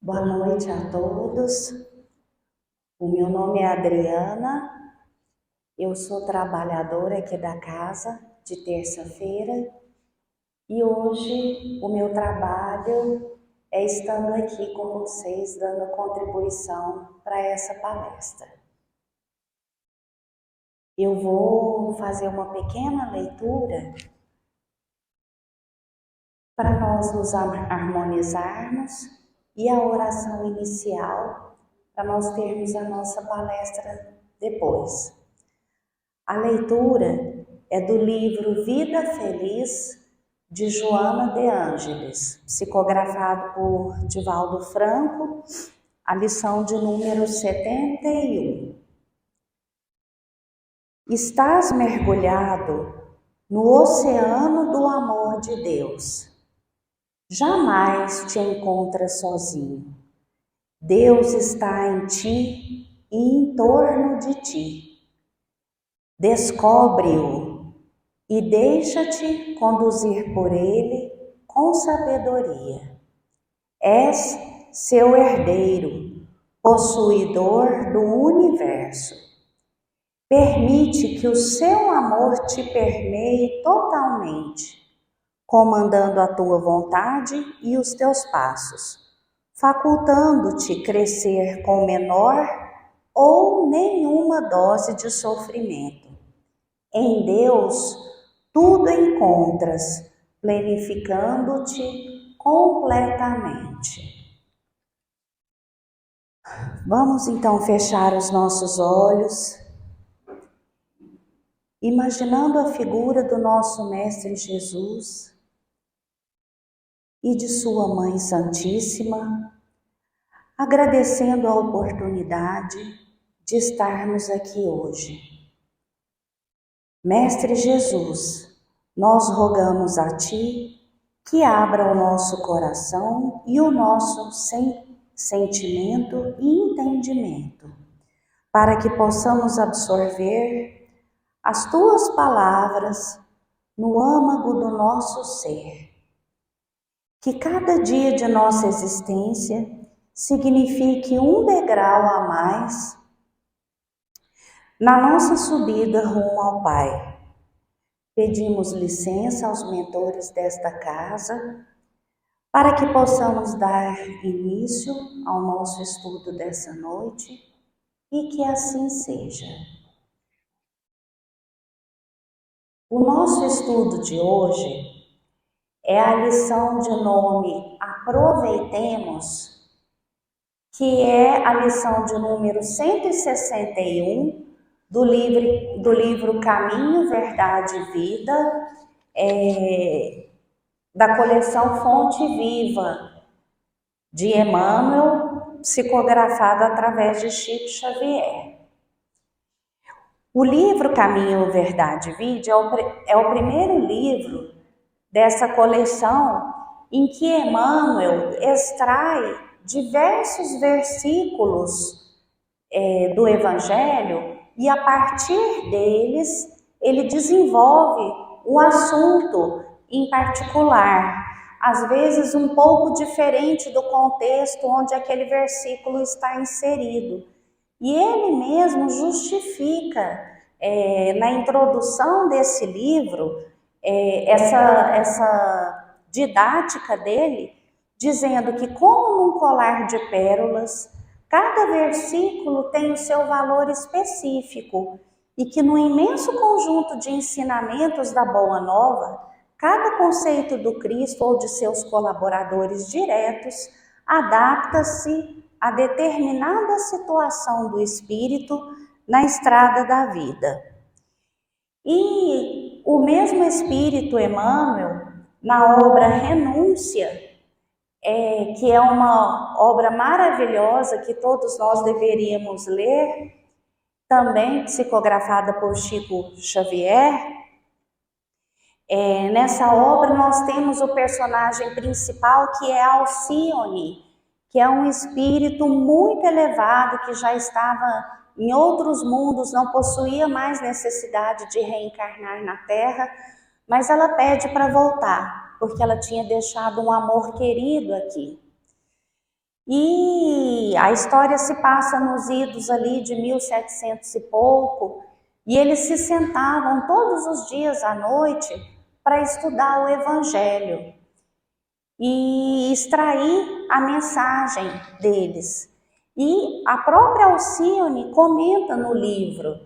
Boa noite a todos. O meu nome é Adriana, eu sou trabalhadora aqui da casa de terça-feira e hoje o meu trabalho é estando aqui com vocês, dando contribuição para essa palestra. Eu vou fazer uma pequena leitura para nós nos harmonizarmos e a oração inicial para nós termos a nossa palestra depois. A leitura é do livro Vida Feliz, de Joana de Ângeles, psicografado por Divaldo Franco, a lição de número 71. Estás mergulhado no oceano do amor de Deus. Jamais te encontras sozinho. Deus está em ti e em torno de ti. Descobre-o e deixa-te conduzir por ele com sabedoria. És seu herdeiro, possuidor do universo. Permite que o seu amor te permeie totalmente, comandando a tua vontade e os teus passos, facultando-te crescer com menor ou nenhuma dose de sofrimento. Em Deus, tudo encontras, planificando-te completamente. Vamos então fechar os nossos olhos, imaginando a figura do nosso Mestre Jesus e de sua Mãe Santíssima, agradecendo a oportunidade de estarmos aqui hoje. Mestre Jesus, nós rogamos a Ti que abra o nosso coração e o nosso sentimento e entendimento, para que possamos absorver as Tuas palavras no âmago do nosso ser. Que cada dia de nossa existência signifique um degrau a mais na nossa subida rumo ao Pai. Pedimos licença aos mentores desta casa para que possamos dar início ao nosso estudo dessa noite e que assim seja. O nosso estudo de hoje é a lição de nome Aproveitemos, que é a lição de número 161 do livro Caminho, Verdade e Vida, da coleção Fonte Viva, de Emmanuel, psicografado através de Chico Xavier. O livro Caminho, Verdade e Vida é o primeiro livro dessa coleção em que Emmanuel extrai diversos versículos do Evangelho e a partir deles ele desenvolve um assunto em particular, às vezes um pouco diferente do contexto onde aquele versículo está inserido. E ele mesmo justifica na introdução desse livro essa didática dele, dizendo que como num colar de pérolas, cada versículo tem o seu valor específico e que no imenso conjunto de ensinamentos da Boa Nova, cada conceito do Cristo ou de seus colaboradores diretos adapta-se a determinada situação do espírito na estrada da vida. E o mesmo Espírito Emmanuel, na obra Renúncia, que é uma obra maravilhosa que todos nós deveríamos ler, também psicografada por Chico Xavier, nessa obra nós temos o personagem principal, que é Alcione, que é um espírito muito elevado, que já estava em outros mundos, não possuía mais necessidade de reencarnar na Terra, mas ela pede para voltar, porque ela tinha deixado um amor querido aqui. E a história se passa nos idos ali de 1700 e pouco, e eles se sentavam todos os dias à noite para estudar o Evangelho e extrair a mensagem deles. E a própria Alcione comenta no livro: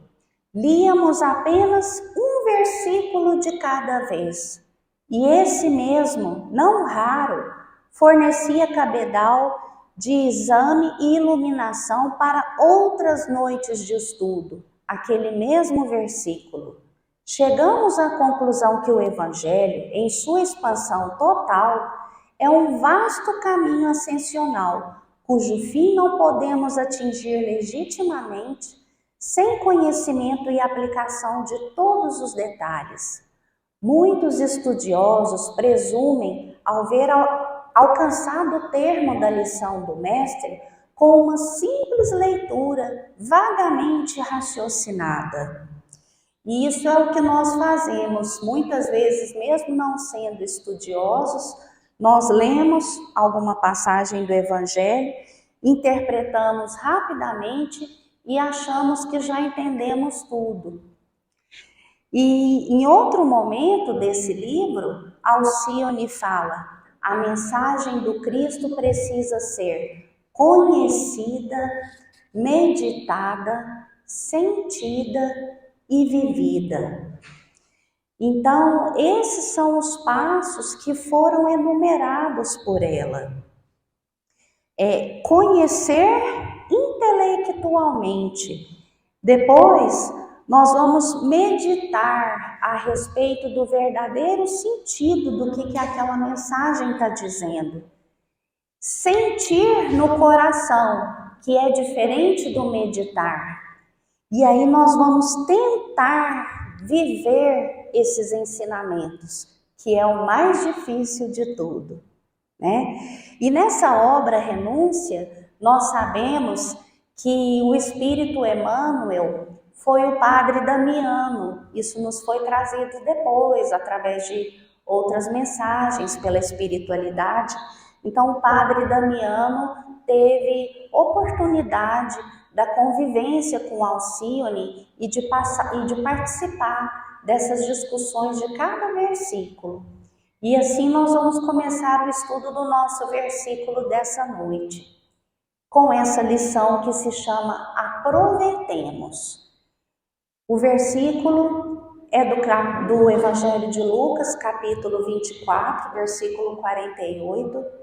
líamos apenas um versículo de cada vez, e esse mesmo, não raro, fornecia cabedal de exame e iluminação para outras noites de estudo, aquele mesmo versículo. Chegamos à conclusão que o Evangelho, em sua expansão total, é um vasto caminho ascensional, cujo fim não podemos atingir legitimamente sem conhecimento e aplicação de todos os detalhes. Muitos estudiosos presumem, ao ver alcançado o termo da lição do mestre, com uma simples leitura vagamente raciocinada. E isso é o que nós fazemos, muitas vezes, mesmo não sendo estudiosos, nós lemos alguma passagem do Evangelho, interpretamos rapidamente e achamos que já entendemos tudo. E em outro momento desse livro, Alcione fala: a mensagem do Cristo precisa ser conhecida, meditada, sentida e vivida. Então, esses são os passos que foram enumerados por ela. Conhecer intelectualmente. Depois, nós vamos meditar a respeito do verdadeiro sentido do que aquela mensagem está dizendo. Sentir no coração, que é diferente do meditar. E aí nós vamos tentar viver esses ensinamentos, que é o mais difícil de tudo, né? E nessa obra Renúncia, nós sabemos que o Espírito Emmanuel foi o Padre Damiano. Isso nos foi trazido depois, através de outras mensagens pela espiritualidade. Então, o Padre Damiano teve oportunidade da convivência com Alcione e de participar dessas discussões de cada versículo. E assim nós vamos começar o estudo do nosso versículo dessa noite, com essa lição que se chama Aproveitemos. O versículo é do Evangelho de Lucas, capítulo 24, versículo 48.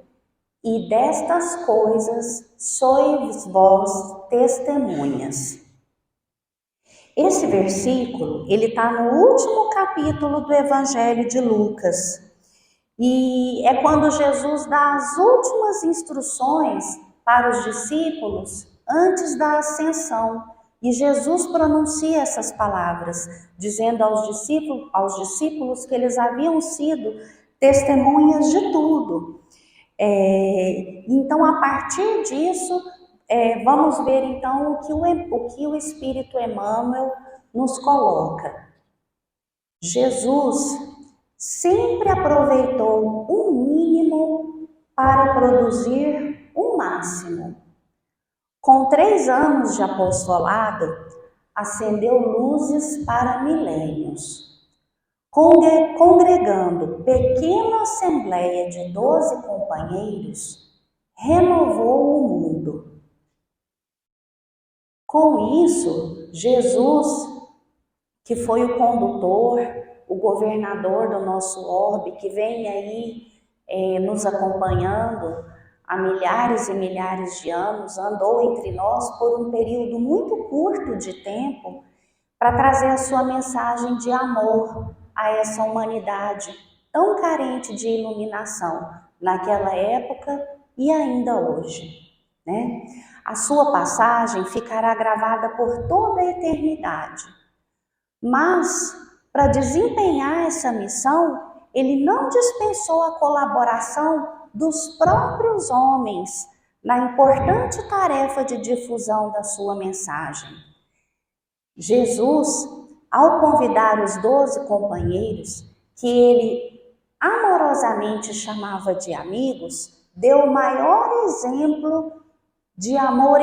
E destas coisas sois vós testemunhas. Esse versículo, ele está no último capítulo do Evangelho de Lucas. E é quando Jesus dá as últimas instruções para os discípulos antes da ascensão. E Jesus pronuncia essas palavras, dizendo aos discípulos que eles haviam sido testemunhas de tudo. Então, a partir disso, vamos ver então o que o Espírito Emmanuel nos coloca. Jesus sempre aproveitou o mínimo para produzir o máximo. Com 3 anos de apostolado, acendeu luzes para milênios. Congregando pequena assembleia de 12 companheiros, renovou o mundo. Com isso, Jesus, que foi o condutor, o governador do nosso orbe, que vem aí nos acompanhando há milhares e milhares de anos, andou entre nós por um período muito curto de tempo para trazer a sua mensagem de amor a essa humanidade tão carente de iluminação naquela época e ainda hoje, né? A sua passagem ficará gravada por toda a eternidade. Mas, para desempenhar essa missão, ele não dispensou a colaboração dos próprios homens na importante tarefa de difusão da sua mensagem. Jesus, ao convidar os 12 companheiros, que ele amorosamente chamava de amigos, deu o maior exemplo de amor,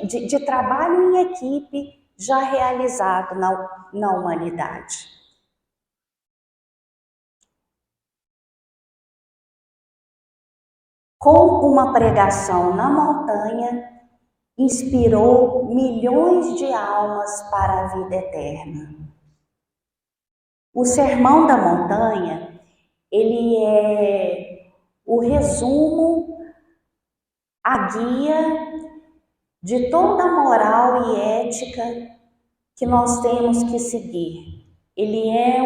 de trabalho em equipe já realizado na humanidade. Com uma pregação na montanha, inspirou milhões de almas para a vida eterna. O Sermão da Montanha, ele é o resumo, a guia de toda a moral e ética que nós temos que seguir. Ele é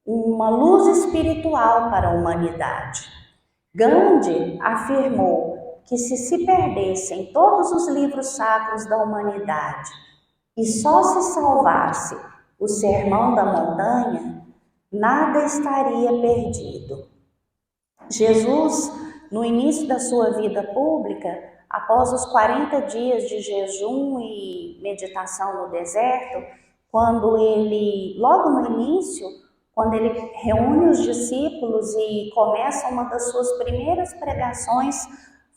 uma luz espiritual para a humanidade. Gandhi afirmou que se perdessem todos os livros sacros da humanidade e só se salvasse o Sermão da Montanha, nada estaria perdido. Jesus, no início da sua vida pública, após os 40 dias de jejum e meditação no deserto, logo no início, quando ele reúne os discípulos e começa uma das suas primeiras pregações,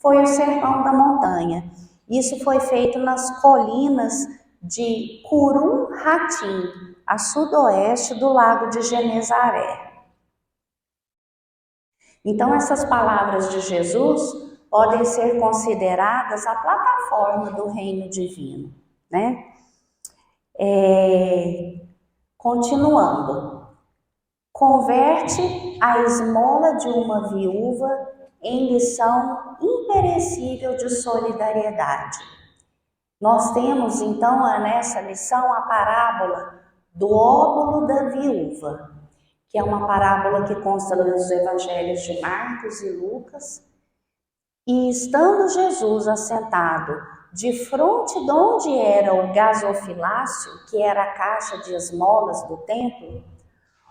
foi o Sermão da Montanha. Isso foi feito nas colinas de Kurum Hatim, a sudoeste do lago de Genezaré. Então, essas palavras de Jesus podem ser consideradas a plataforma do reino divino, né? Continuando. Converte a esmola de uma viúva em lição imperecível de solidariedade. Nós temos, então, nessa lição a parábola do óbolo da viúva, que é uma parábola que consta nos evangelhos de Marcos e Lucas. E estando Jesus assentado de frente de onde era o gasofilácio, que era a caixa de esmolas do templo,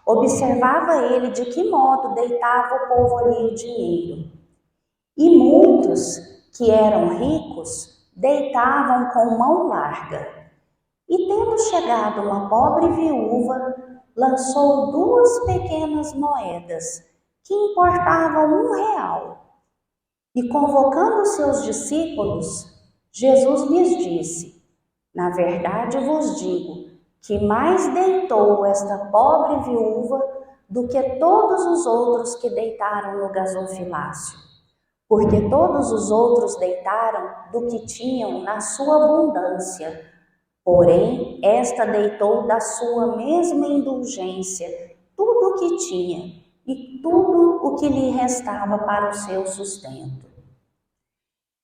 observava ele de que modo deitava o povo ali o dinheiro. E muitos que eram ricos deitavam com mão larga. E tendo chegado uma pobre viúva, lançou 2 pequenas moedas, que importavam R$1. E convocando seus discípulos, Jesus lhes disse: na verdade vos digo, que mais deitou esta pobre viúva do que todos os outros que deitaram no gasofilácio. Porque todos os outros deitaram do que tinham na sua abundância. Porém, esta deitou da sua mesma indulgência tudo o que tinha e tudo o que lhe restava para o seu sustento.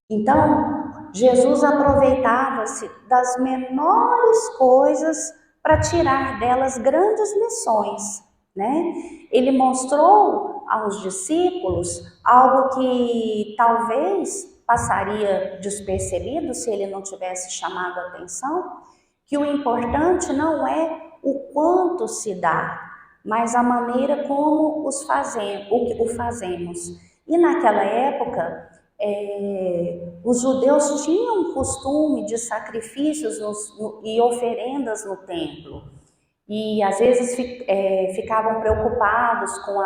Então, Jesus aproveitava-se das menores coisas para tirar delas grandes lições, né? Ele mostrou aos discípulos algo que talvez passaria despercebido se ele não tivesse chamado a atenção, que o importante não é o quanto se dá, mas a maneira como o fazemos. E naquela época, os judeus tinham um costume de sacrifícios e oferendas no templo. E às vezes ficavam preocupados com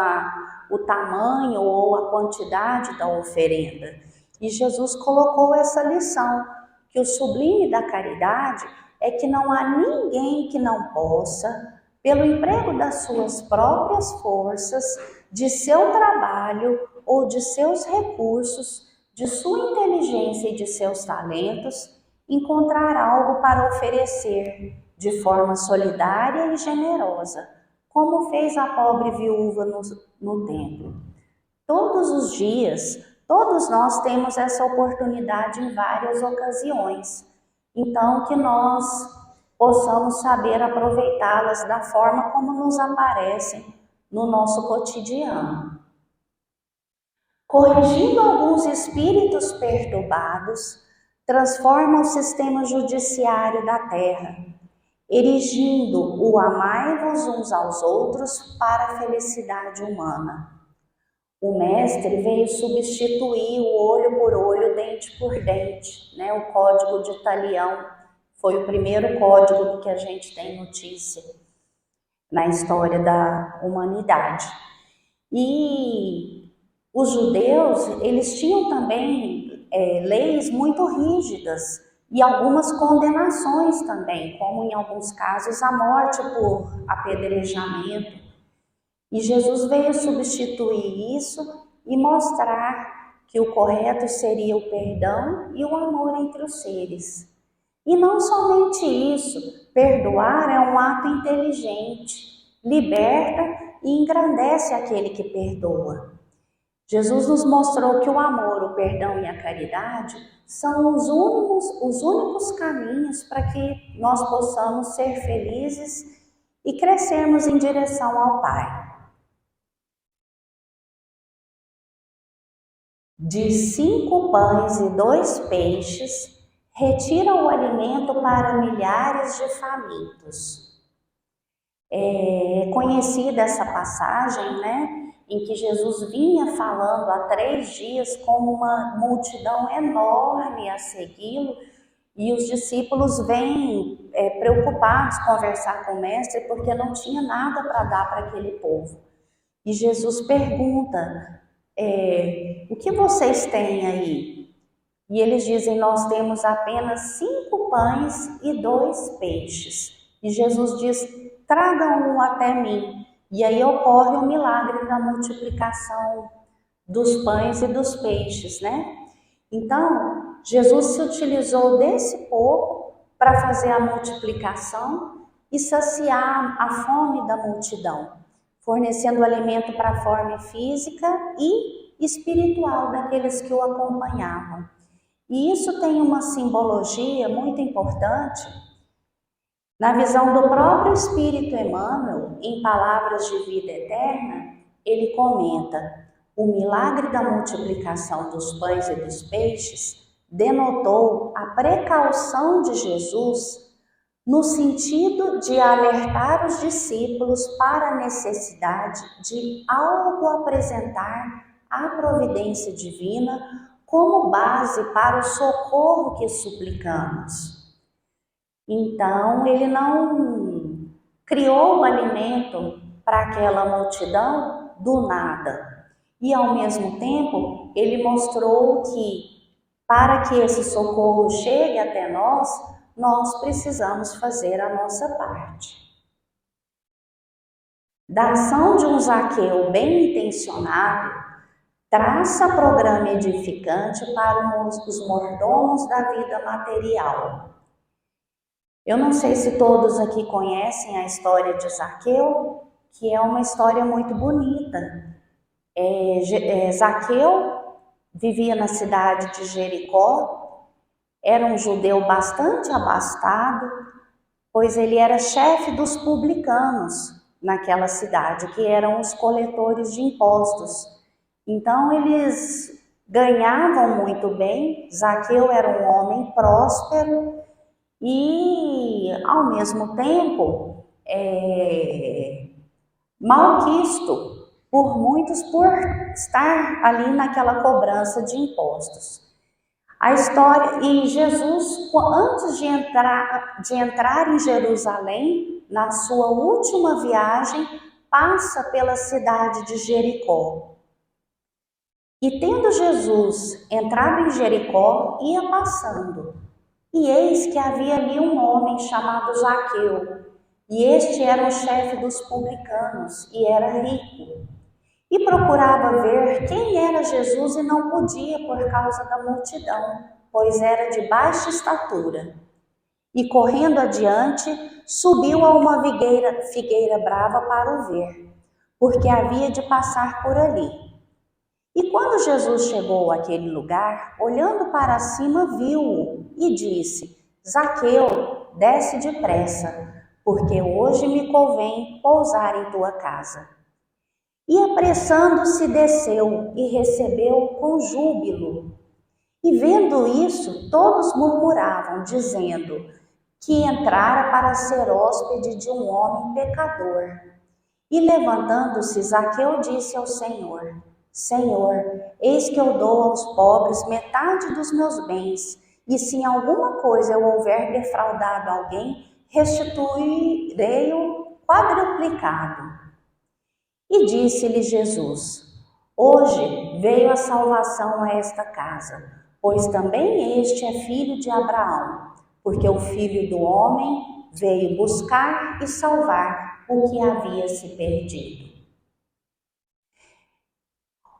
o tamanho ou a quantidade da oferenda. E Jesus colocou essa lição, que o sublime da caridade é que não há ninguém que não possa, pelo emprego das suas próprias forças, de seu trabalho ou de seus recursos, de sua inteligência e de seus talentos, encontrar algo para oferecer de forma solidária e generosa, como fez a pobre viúva no templo. Todos os dias, todos nós temos essa oportunidade em várias ocasiões. Então, que nós possamos saber aproveitá-las da forma como nos aparecem no nosso cotidiano. Corrigindo alguns espíritos perturbados, transforma o sistema judiciário da terra, erigindo o amai-vos uns aos outros para a felicidade humana. O mestre veio substituir o olho por olho, dente por dente, né? O Código de Talião foi o primeiro código que a gente tem notícia na história da humanidade. E Os judeus, eles tinham também leis muito rígidas e algumas condenações também, como em alguns casos a morte por apedrejamento. E Jesus veio substituir isso e mostrar que o correto seria o perdão e o amor entre os seres. E não somente isso, perdoar é um ato inteligente, liberta e engrandece aquele que perdoa. Jesus nos mostrou que o amor, o perdão e a caridade são os únicos caminhos para que nós possamos ser felizes e crescermos em direção ao Pai. De 5 pães e 2 peixes, retira o alimento para milhares de famintos. É conhecida essa passagem, né, em que Jesus vinha falando há 3 dias com uma multidão enorme a segui-lo, e os discípulos vêm preocupados conversar com o mestre porque não tinha nada para dar para aquele povo. E Jesus pergunta: o que vocês têm aí? E eles dizem: nós temos apenas 5 pães e 2 peixes. E Jesus diz: tragam um até mim. E aí ocorre o milagre da multiplicação dos pães e dos peixes, né? Então, Jesus se utilizou desse pouco para fazer a multiplicação e saciar a fome da multidão, fornecendo alimento para a fome física e espiritual daqueles que o acompanhavam. E isso tem uma simbologia muito importante. Na visão do próprio Espírito Emmanuel, em Palavras de Vida Eterna, ele comenta: o milagre da multiplicação dos pães e dos peixes denotou a precaução de Jesus no sentido de alertar os discípulos para a necessidade de algo apresentar à providência divina como base para o socorro que suplicamos. Então, ele não criou o alimento para aquela multidão do nada. E, ao mesmo tempo, ele mostrou que, para que esse socorro chegue até nós precisamos fazer a nossa parte. Da ação de um Zaqueu bem intencionado, traça programa edificante para os mordomos da vida material. Eu não sei se todos aqui conhecem a história de Zaqueu, que é uma história muito bonita. Zaqueu vivia na cidade de Jericó, era um judeu bastante abastado, pois ele era chefe dos publicanos naquela cidade, que eram os coletores de impostos. Então eles ganhavam muito bem. Zaqueu era um homem próspero e, ao mesmo tempo, malquisto por muitos por estar ali naquela cobrança de impostos. A história, e Jesus, antes de entrar em Jerusalém, na sua última viagem, passa pela cidade de Jericó. E tendo Jesus entrado em Jericó, ia passando. E eis que havia ali um homem chamado Zaqueu, e este era o chefe dos publicanos, e era rico. E procurava ver quem era Jesus e não podia por causa da multidão, pois era de baixa estatura. E correndo adiante, subiu a uma figueira brava para o ver, porque havia de passar por ali. E quando Jesus chegou àquele lugar, olhando para cima, viu-o e disse: Zaqueu, desce depressa, porque hoje me convém pousar em tua casa. E apressando-se desceu e recebeu com júbilo. E vendo isso, todos murmuravam, dizendo que entrara para ser hóspede de um homem pecador. E levantando-se, Zaqueu disse ao Senhor: Senhor, eis que eu dou aos pobres metade dos meus bens, e se em alguma coisa eu houver defraudado alguém, restituirei-o quadruplicado. E disse-lhe Jesus: Hoje veio a salvação a esta casa, pois também este é filho de Abraão, porque o Filho do Homem veio buscar e salvar o que havia se perdido.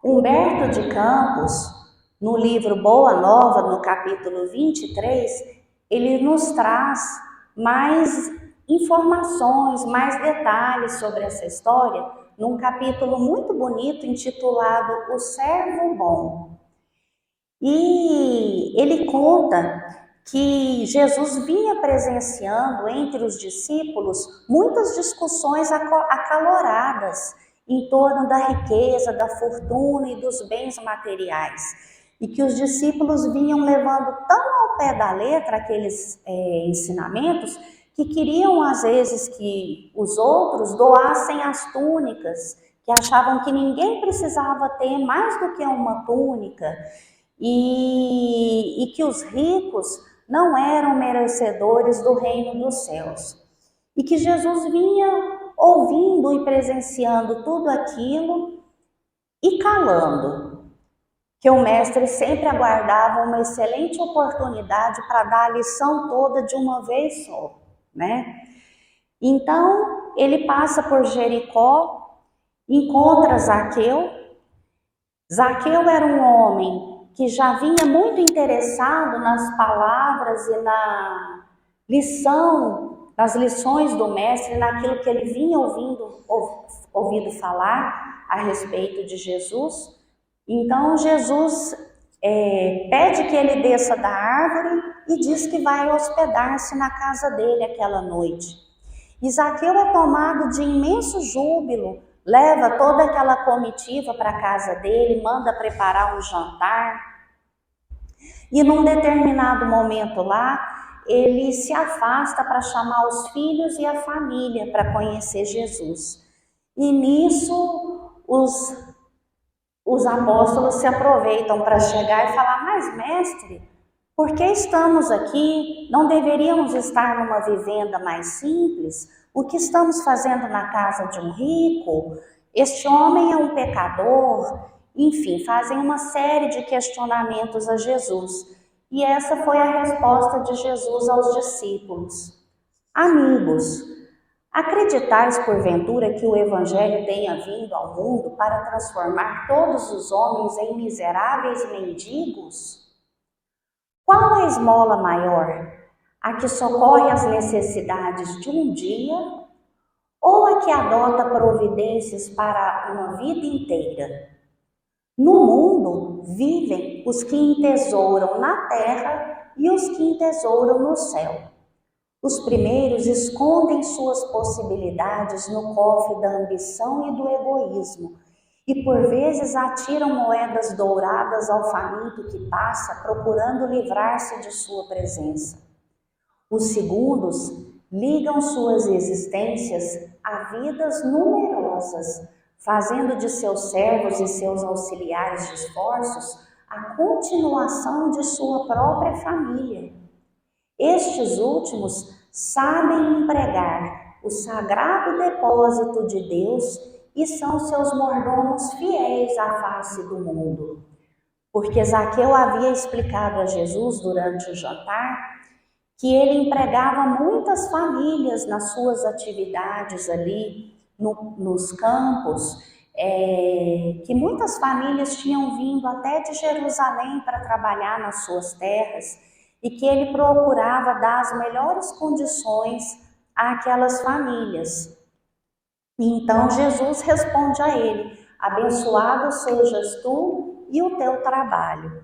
Humberto de Campos, no livro Boa Nova, no capítulo 23, ele nos traz mais informações, mais detalhes sobre essa história, num capítulo muito bonito intitulado O Servo Bom. E ele conta que Jesus vinha presenciando entre os discípulos muitas discussões acaloradas em torno da riqueza, da fortuna e dos bens materiais. E que os discípulos vinham levando tão ao pé da letra aqueles ensinamentos que queriam às vezes que os outros doassem as túnicas, que achavam que ninguém precisava ter mais do que uma túnica e que os ricos não eram merecedores do reino dos céus. E que Jesus vinha ouvindo e presenciando tudo aquilo e calando, que o mestre sempre aguardava uma excelente oportunidade para dar a lição toda de uma vez só, né? Então, ele passa por Jericó, encontra Zaqueu. Zaqueu era um homem que já vinha muito interessado nas palavras e nas lições do mestre, naquilo que ele vinha ouvido falar a respeito de Jesus. Então Jesus pede que ele desça da árvore e diz que vai hospedar-se na casa dele aquela noite. E Zaqueu é tomado de imenso júbilo, leva toda aquela comitiva para a casa dele, manda preparar um jantar. E num determinado momento lá, ele se afasta para chamar os filhos e a família para conhecer Jesus. E nisso os apóstolos se aproveitam para chegar e falar: mas mestre, por que estamos aqui? Não deveríamos estar numa vivenda mais simples? O que estamos fazendo na casa de um rico? Este homem é um pecador. Enfim, fazem uma série de questionamentos a Jesus. E essa foi a resposta de Jesus aos discípulos: amigos, acreditais porventura que o Evangelho tenha vindo ao mundo para transformar todos os homens em miseráveis mendigos? Qual a esmola maior? A que socorre as necessidades de um dia ou a que adota providências para uma vida inteira? No mundo vivem os que entesouram na terra e os que entesouram no céu. Os primeiros escondem suas possibilidades no cofre da ambição e do egoísmo, e por vezes atiram moedas douradas ao faminto que passa, procurando livrar-se de sua presença. Os segundos ligam suas existências a vidas numerosas, fazendo de seus servos e seus auxiliares de esforços a continuação de sua própria família. Estes últimos sabem empregar o sagrado depósito de Deus e são seus mordomos fiéis à face do mundo. Porque Zaqueu havia explicado a Jesus durante o jantar que ele empregava muitas famílias nas suas atividades ali nos campos, que muitas famílias tinham vindo até de Jerusalém para trabalhar nas suas terras e que ele procurava dar as melhores condições àquelas famílias. Então Jesus responde a ele: abençoado sejas tu e o teu trabalho.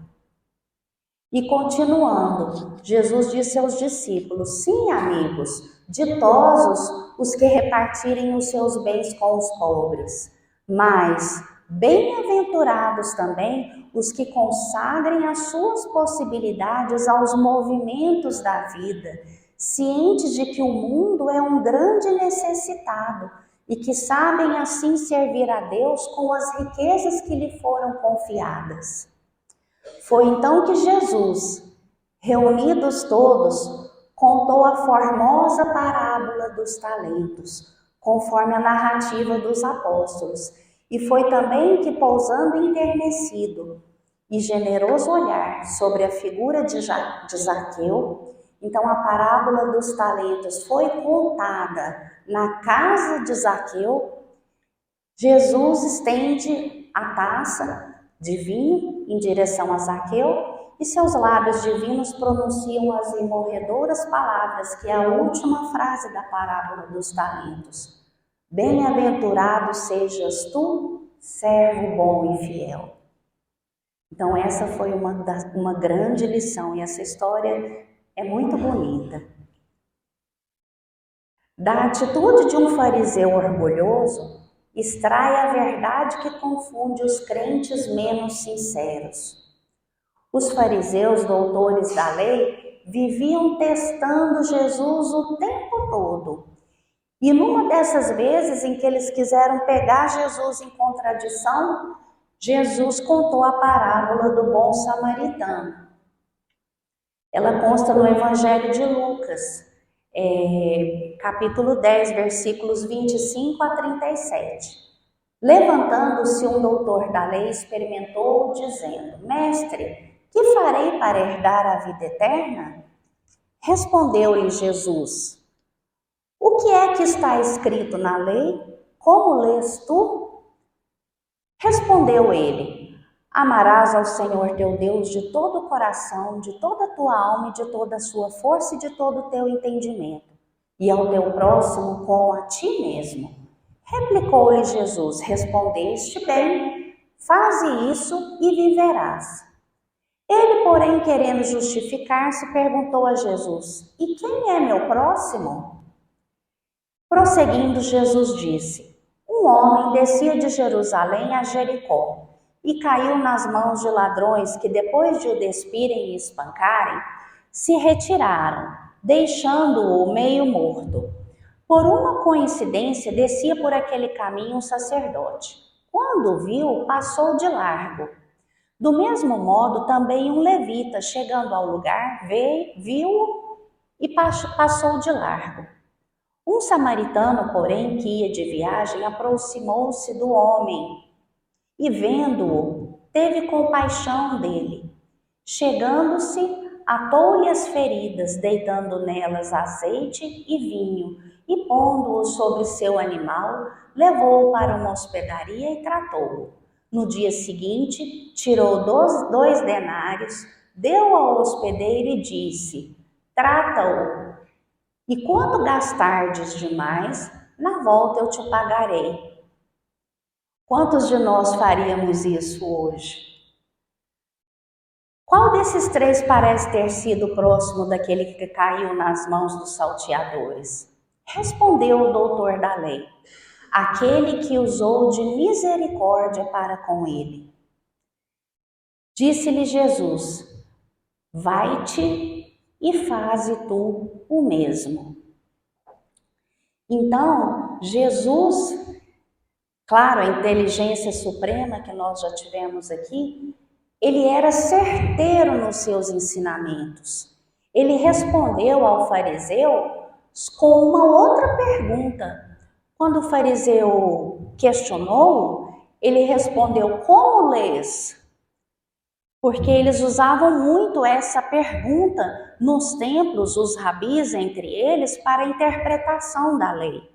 E continuando, Jesus disse aos discípulos: sim, amigos, ditosos os que repartirem os seus bens com os pobres, mas bem-aventurados também os que consagrem as suas possibilidades aos movimentos da vida, cientes de que o mundo é um grande necessitado e que sabem assim servir a Deus com as riquezas que lhe foram confiadas. Foi então que Jesus, reunidos todos, contou a formosa parábola dos talentos, conforme a narrativa dos apóstolos, E foi também que, pousando enternecido e generoso olhar sobre a figura de Zaqueu, então a parábola dos talentos foi contada na casa de Zaqueu. Jesus estende a taça de vinho em direção a Zaqueu e seus lábios divinos pronunciam as imorredoras palavras, que é a última frase da parábola dos talentos. Bem-aventurado sejas tu, servo bom e fiel. Então essa foi uma grande lição e essa história é muito bonita. Da atitude de um fariseu orgulhoso, extrai a verdade que confunde os crentes menos sinceros. Os fariseus, doutores da lei, viviam testando Jesus o tempo todo. E numa dessas vezes em que eles quiseram pegar Jesus em contradição, Jesus contou a parábola do bom samaritano. Ela consta no Evangelho de Lucas, capítulo 10, versículos 25 a 37. Levantando-se um doutor da lei, experimentou, dizendo: Mestre, que farei para herdar a vida eterna? Respondeu-lhe Jesus: O que é que está escrito na lei? Como lês tu? Respondeu ele: Amarás ao Senhor teu Deus de todo o coração, de toda a tua alma e de toda a sua força e de todo o teu entendimento, e ao teu próximo como a ti mesmo. Replicou-lhe Jesus: Respondeste bem, faze isso e viverás. Ele, porém, querendo justificar-se, perguntou a Jesus: E quem é meu próximo? Prosseguindo, Jesus disse: Um homem descia de Jerusalém a Jericó e caiu nas mãos de ladrões que, depois de o despirem e espancarem, se retiraram, deixando-o meio morto. Por uma coincidência, descia por aquele caminho um sacerdote. Quando o viu, passou de largo. Do mesmo modo, também um levita, chegando ao lugar, viu-o e passou de largo. Um samaritano, porém, que ia de viagem, aproximou-se do homem e, vendo-o, teve compaixão dele. Chegando-se, atou-lhe as feridas, deitando nelas azeite e vinho, e pondo-o sobre seu animal, levou-o para uma hospedaria e tratou-o. No dia seguinte, tirou 2 denários, deu ao hospedeiro e disse: Trata-o, e quando gastardes demais, na volta eu te pagarei. Quantos de nós faríamos isso hoje? Qual desses 3 parece ter sido próximo daquele que caiu nas mãos dos salteadores? Respondeu o doutor da lei: aquele que usou de misericórdia para com ele. Disse-lhe Jesus: vai-te e faze tu o mesmo. Então, Jesus, claro, a inteligência suprema que nós já tivemos aqui, ele era certeiro nos seus ensinamentos. Ele respondeu ao fariseu com uma outra pergunta. Quando o fariseu questionou, ele respondeu: como lês? Porque eles usavam muito essa pergunta nos templos, os rabis entre eles, para a interpretação da lei.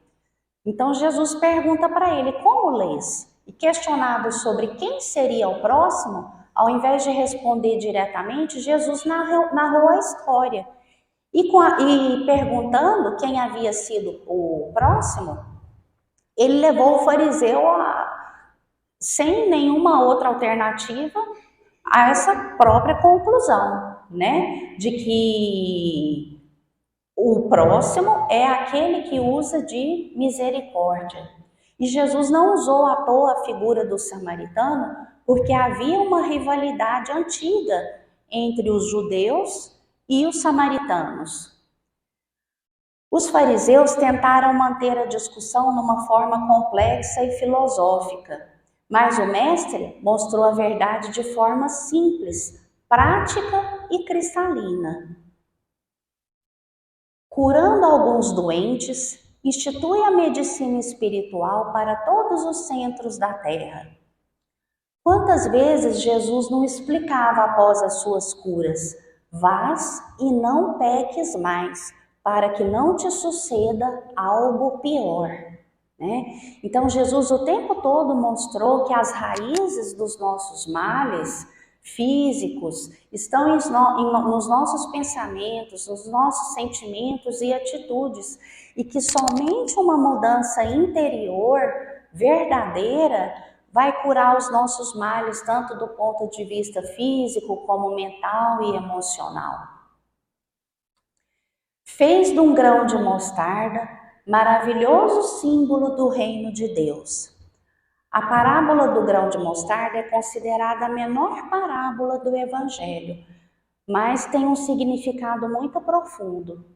Então Jesus pergunta para ele: como lês? E questionado sobre quem seria o próximo, ao invés de responder diretamente, Jesus narrou a história. E perguntando quem havia sido o próximo, ele levou o fariseu sem nenhuma outra alternativa a essa própria conclusão, né? De que o próximo é aquele que usa de misericórdia. E Jesus não usou à toa a figura do samaritano, porque havia uma rivalidade antiga entre os judeus e os samaritanos. Os fariseus tentaram manter a discussão numa forma complexa e filosófica, mas o mestre mostrou a verdade de forma simples, prática e cristalina. Curando alguns doentes, institui a medicina espiritual para todos os centros da terra. Quantas vezes Jesus não explicava após as suas curas: vás e não peques mais, para que não te suceda algo pior, né? Então Jesus o tempo todo mostrou que as raízes dos nossos males físicos estão nos nossos pensamentos, nos nossos sentimentos e atitudes, e que somente uma mudança interior verdadeira vai curar os nossos males, tanto do ponto de vista físico, como mental e emocional. Fez de um grão de mostarda maravilhoso símbolo do reino de Deus. A parábola do grão de mostarda é considerada a menor parábola do Evangelho, mas tem um significado muito profundo.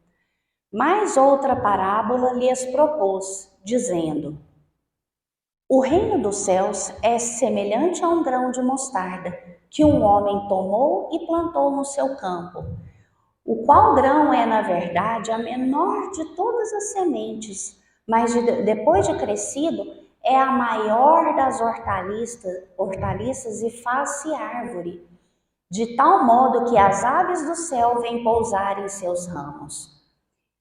Mais outra parábola lhes propôs, dizendo: o reino dos céus é semelhante a um grão de mostarda, que um homem tomou e plantou no seu campo, o qual grão é, na verdade, a menor de todas as sementes, mas depois de crescido, é a maior das hortaliças e faz-se árvore, de tal modo que as aves do céu vêm pousar em seus ramos.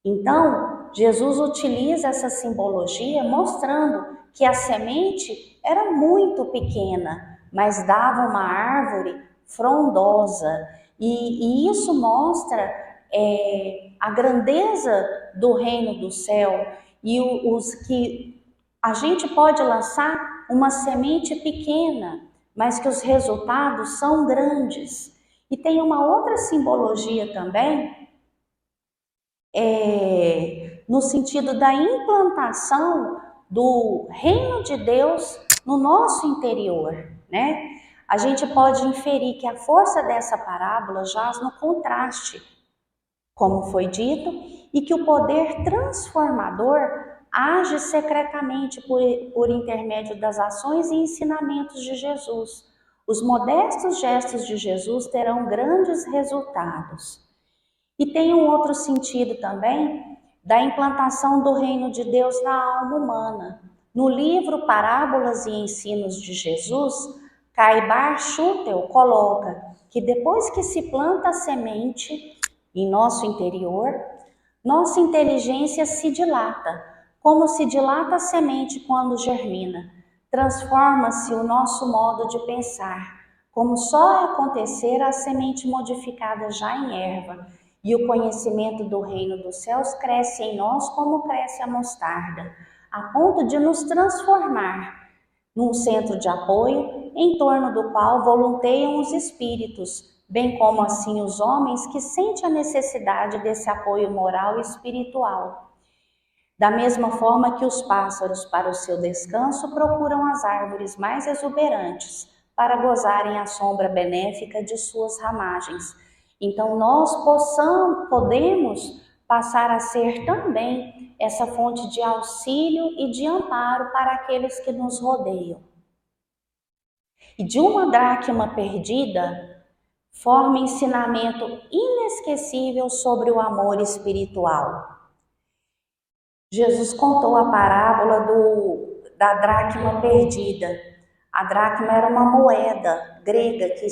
Então, Jesus utiliza essa simbologia mostrando que a semente era muito pequena, mas dava uma árvore frondosa. E isso mostra a grandeza do reino do céu e os que a gente pode lançar uma semente pequena, mas que os resultados são grandes. E tem uma outra simbologia também, no sentido da implantação do reino de Deus no nosso interior, né? A gente pode inferir que a força dessa parábola jaz no contraste, como foi dito, e que o poder transformador age secretamente por intermédio das ações e ensinamentos de Jesus. Os modestos gestos de Jesus terão grandes resultados. E tem um outro sentido também da implantação do reino de Deus na alma humana. No livro Parábolas e Ensinos de Jesus, Caibar Schutel coloca que depois que se planta a semente em nosso interior, nossa inteligência se dilata, como se dilata a semente quando germina. Transforma-se o nosso modo de pensar, como só acontecer a semente modificada já em erva, e o conhecimento do reino dos céus cresce em nós como cresce a mostarda, a ponto de nos transformar num centro de apoio em torno do qual volunteiam os espíritos, bem como assim os homens que sentem a necessidade desse apoio moral e espiritual. Da mesma forma que os pássaros, para o seu descanso, procuram as árvores mais exuberantes para gozarem a sombra benéfica de suas ramagens. Então nós podemos passar a ser também essa fonte de auxílio e de amparo para aqueles que nos rodeiam. E de uma dracma perdida, forma ensinamento inesquecível sobre o amor espiritual. Jesus contou a parábola da dracma perdida. A dracma era uma moeda grega que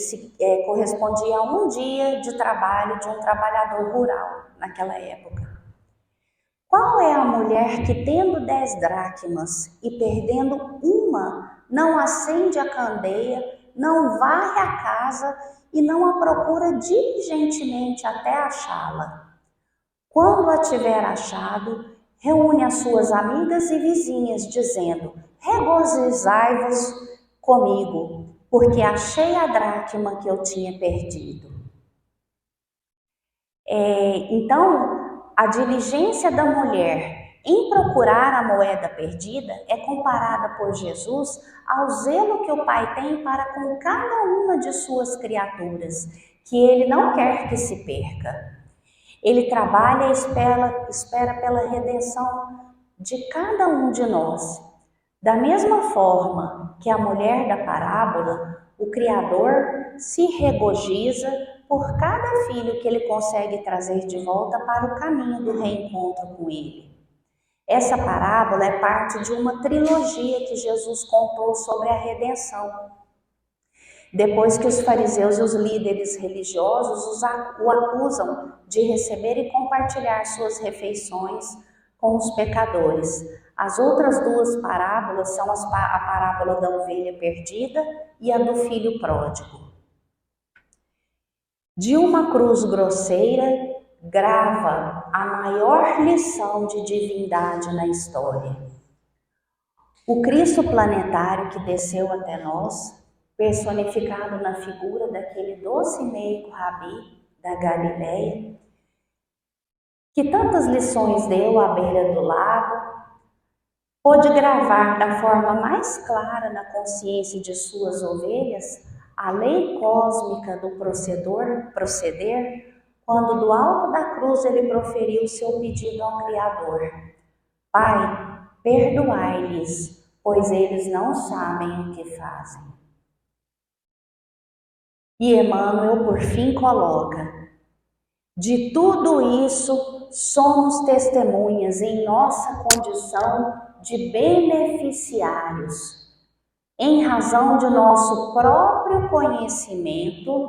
correspondia a um dia de trabalho de um trabalhador rural naquela época. Qual é a mulher que, tendo 10 dracmas e perdendo uma, não acende a candeia, não varre a casa e não a procura diligentemente até achá-la? Quando a tiver achado, reúne as suas amigas e vizinhas, dizendo: regozijai-vos comigo, porque achei a dracma que eu tinha perdido. Então, a diligência da mulher em procurar a moeda perdida é comparada por Jesus ao zelo que o Pai tem para com cada uma de suas criaturas, que Ele não quer que se perca. Ele trabalha e espera pela redenção de cada um de nós. Da mesma forma que a mulher da parábola, o Criador se regozija por cada filho que ele consegue trazer de volta para o caminho do reencontro com ele. Essa parábola é parte de uma trilogia que Jesus contou sobre a redenção. Depois que os fariseus e os líderes religiosos o acusam de receber e compartilhar suas refeições com os pecadores. As outras duas parábolas são a parábola da ovelha perdida e a do filho pródigo. De uma cruz grosseira grava a maior lição de divindade na história. O Cristo planetário que desceu até nós, personificado na figura daquele doce e meigo rabi da Galileia, que tantas lições deu à beira do lago, pôde gravar da forma mais clara na consciência de suas ovelhas a lei cósmica do proceder, quando do alto da cruz ele proferiu seu pedido ao Criador: Pai, perdoai-lhes, pois eles não sabem o que fazem. E Emmanuel, por fim, coloca: de tudo isso somos testemunhas em nossa condição de beneficiários, em razão de nosso próprio conhecimento,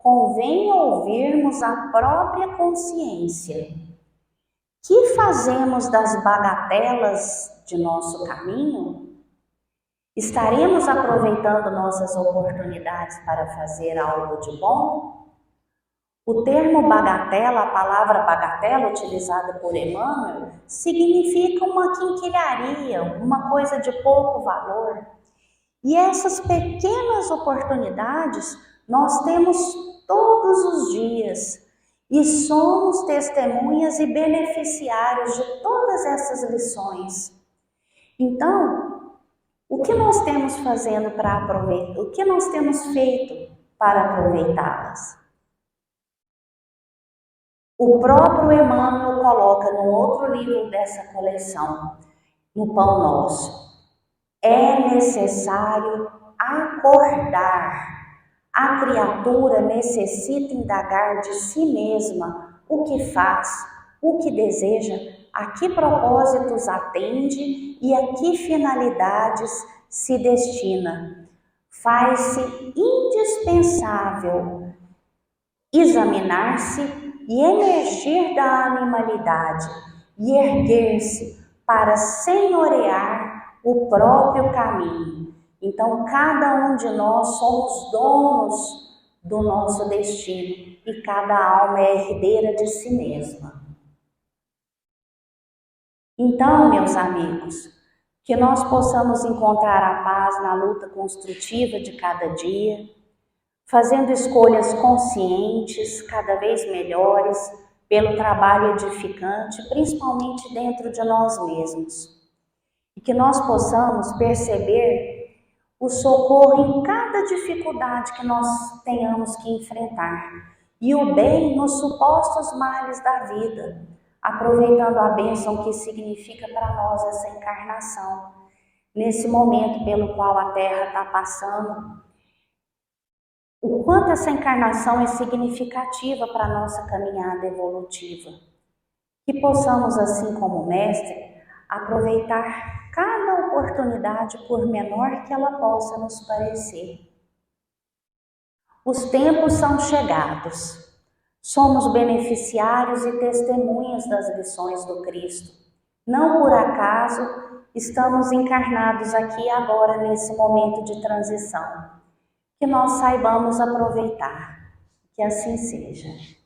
convém ouvirmos a própria consciência. Que fazemos das bagatelas de nosso caminho? Estaremos aproveitando nossas oportunidades para fazer algo de bom? O termo bagatela, a palavra bagatela utilizada por Emmanuel, significa uma quinquilharia, uma coisa de pouco valor. E essas pequenas oportunidades nós temos todos os dias e somos testemunhas e beneficiários de todas essas lições. Então, o que nós temos fazendo para aproveitar? O que nós temos feito para aproveitá-las? O próprio Emmanuel coloca no outro livro dessa coleção, no Pão Nosso: é necessário acordar. A criatura necessita indagar de si mesma o que faz, o que deseja, a que propósitos atende e a que finalidades se destina. Faz-se indispensável examinar-se e emergir da animalidade e erguer-se para senhorear o próprio caminho. Então, cada um de nós somos donos do nosso destino e cada alma é herdeira de si mesma. Então, meus amigos, que nós possamos encontrar a paz na luta construtiva de cada dia, fazendo escolhas conscientes, cada vez melhores, pelo trabalho edificante, principalmente dentro de nós mesmos. E que nós possamos perceber o socorro em cada dificuldade que nós tenhamos que enfrentar e o bem nos supostos males da vida, aproveitando a bênção que significa para nós essa encarnação, nesse momento pelo qual a Terra está passando. O quanto essa encarnação é significativa para a nossa caminhada evolutiva. Que possamos, assim como o Mestre, aproveitar cada oportunidade, por menor que ela possa nos parecer. Os tempos são chegados. Somos beneficiários e testemunhas das lições do Cristo. Não por acaso estamos encarnados aqui agora nesse momento de transição. Que nós saibamos aproveitar. Que assim seja.